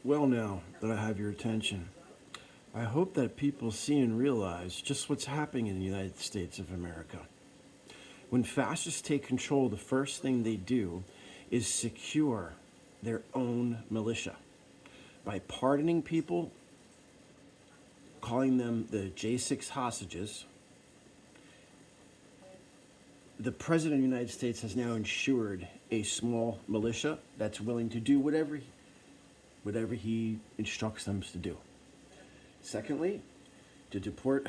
Well, now that I have your attention, I hope that people see and realize just what's happening in the United States of America. When fascists take control, the first thing they do is secure their own militia by pardoning people, calling them the J6 hostages. The President of the United States has now ensured a small militia that's willing to do whatever he instructs them to do. Secondly, to deport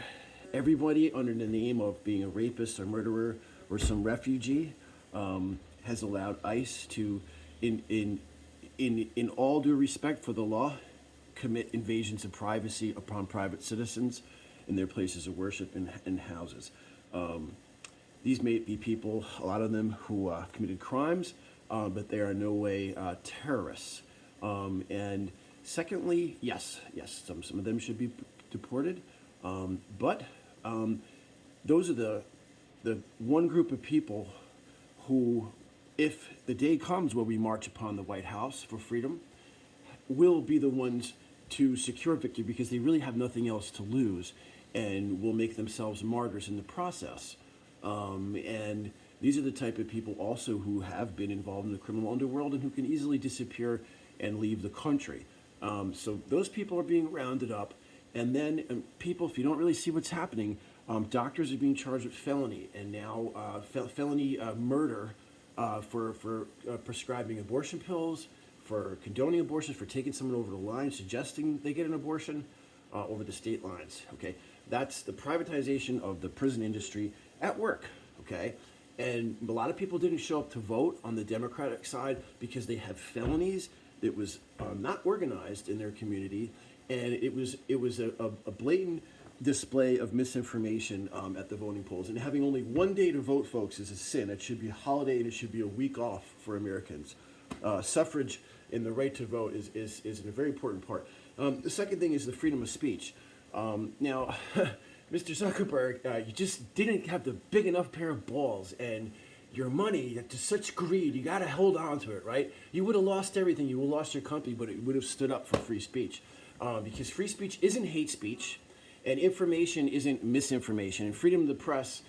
everybody under the name of being a rapist or murderer or some refugee has allowed ICE to, in all due respect for the law, commit invasions of privacy upon private citizens in their places of worship and houses. These may be people, a lot of them who committed crimes, but they are in no way terrorists. And secondly, yes, some of them should be deported, but those are the one group of people who, if the day comes where we march upon the White House for freedom, will be the ones to secure victory because they really have nothing else to lose and will make themselves martyrs in the process. And these are the type of people also who have been involved in the criminal underworld and who can easily disappear and leave the country. So those people are being rounded up. And then people, if you don't really see what's happening, doctors are being charged with felony and now felony murder for prescribing abortion pills, for condoning abortions, for taking someone over the line, suggesting they get an abortion over the state lines. Okay, that's the privatization of the prison industry at work. Okay, and a lot of people didn't show up to vote on the Democratic side because they have felonies. It was not organized in their community, and it was a blatant display of misinformation at the voting polls. And having only one day to vote, folks, is a sin. It should be a holiday, and it should be a week off for Americans. Suffrage and the right to vote is a very important part. The second thing is the freedom of speech. Now, Mr. Zuckerberg, you just didn't have the big enough pair of balls, and your money, to such greed, you got to hold on to it, right? You would have lost everything. You would have lost your company, but it would have stood up for free speech. Because free speech isn't hate speech, and information isn't misinformation, and freedom of the press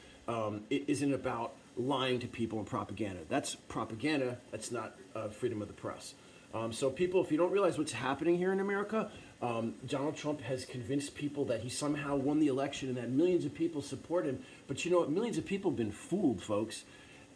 it isn't about lying to people and propaganda. That's propaganda. That's not freedom of the press. So people, if you don't realize what's happening here in America, Donald Trump has convinced people that he somehow won the election and that millions of people support him. But you know what? Millions of people have been fooled, folks.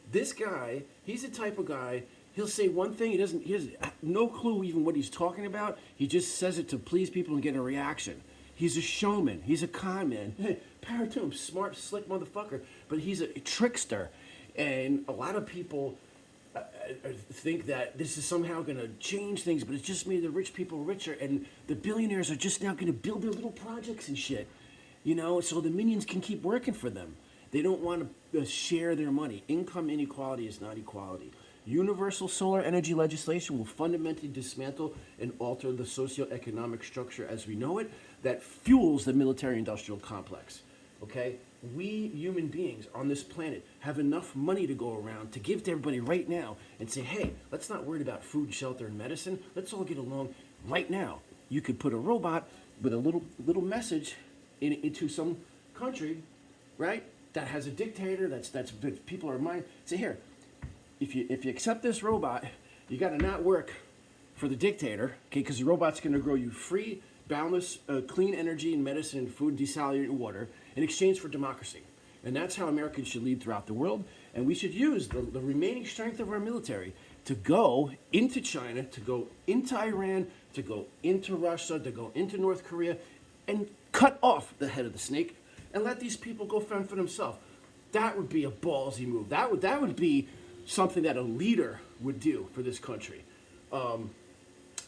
This guy, he's the type of guy, he'll say one thing, he has no clue even what he's talking about. He just says it to please people and get a reaction. He's a showman. He's a con man. Power to him, smart, slick motherfucker. But he's a trickster. And a lot of people think that this is somehow going to change things, but it's just made the rich people richer. And the billionaires are just now going to build their little projects and shit. You know, so the minions can keep working for them. They don't want to share their money. Income inequality is not equality. Universal solar energy legislation will fundamentally dismantle and alter the socioeconomic structure as we know it that fuels the military-industrial complex. Okay? We human beings on this planet have enough money to go around to give to everybody right now and say, hey, let's not worry about food, shelter, and medicine. Let's all get along right now. You could put a robot with a little message into some country, right? That has a dictator. That's people are mine. Say here, if you accept this robot, you got to not work for the dictator, okay? Because the robot's going to grow you free, boundless, clean energy and medicine and food, desalinated water in exchange for democracy. And that's how Americans should lead throughout the world. And we should use the remaining strength of our military to go into China, to go into Iran, to go into Russia, to go into North Korea, and cut off the head of the snake and let these people go fend for themselves. That would be a ballsy move. That would be something that a leader would do for this country.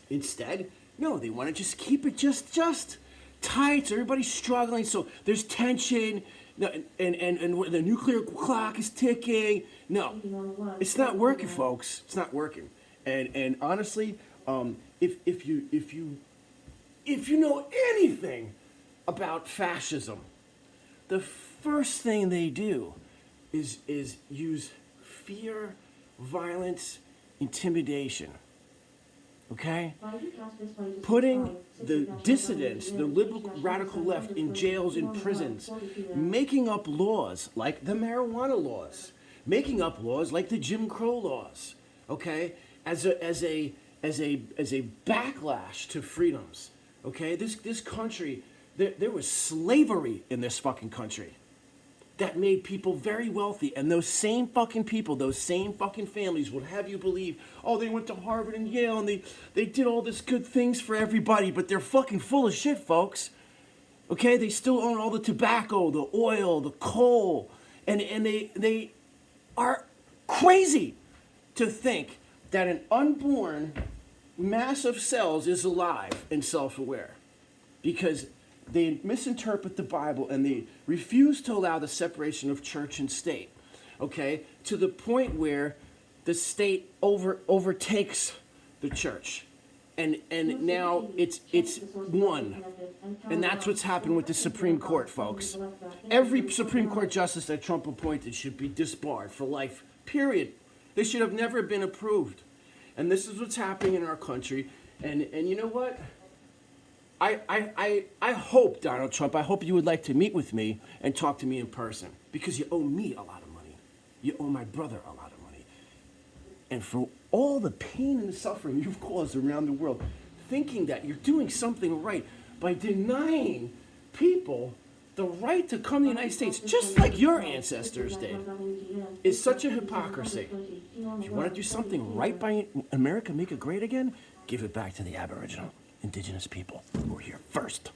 Instead, no, they want to just keep it just tight. So everybody's struggling. So there's tension, and the nuclear clock is ticking. No, it's not working, folks. It's not working. And honestly, if you know anything about fascism, the first thing they do is use fear, violence, intimidation. okay? Putting the dissidents, the liberal radical left, in jails, in prisons, making up laws like the marijuana laws, making up laws like the Jim Crow laws, okay, as a backlash to freedoms, okay? This country, there was slavery in this fucking country that made people very wealthy. And those same fucking people, those same fucking families would have you believe, oh, they went to Harvard and Yale and they did all this good things for everybody, but they're fucking full of shit, folks. Okay, they still own all the tobacco, the oil, the coal, and they are crazy to think that an unborn mass of cells is alive and self-aware, because they misinterpret the Bible and they refuse to allow the separation of church and state, okay, to the point where the state overtakes the church. And now it's one. And that's what's happened with the Supreme Court, folks. Every Supreme Court justice that Trump appointed should be disbarred for life, period. They should have never been approved. And this is what's happening in our country. And you know what? I hope, Donald Trump, I hope you would like to meet with me and talk to me in person, because you owe me a lot of money. You owe my brother a lot of money. And for all the pain and suffering you've caused around the world, thinking that you're doing something right by denying people the right to come to the United States, just like your ancestors did, is such a hypocrisy. If you want to do something right by America, make it great again, give it back to the Aboriginal, indigenous people who were here first.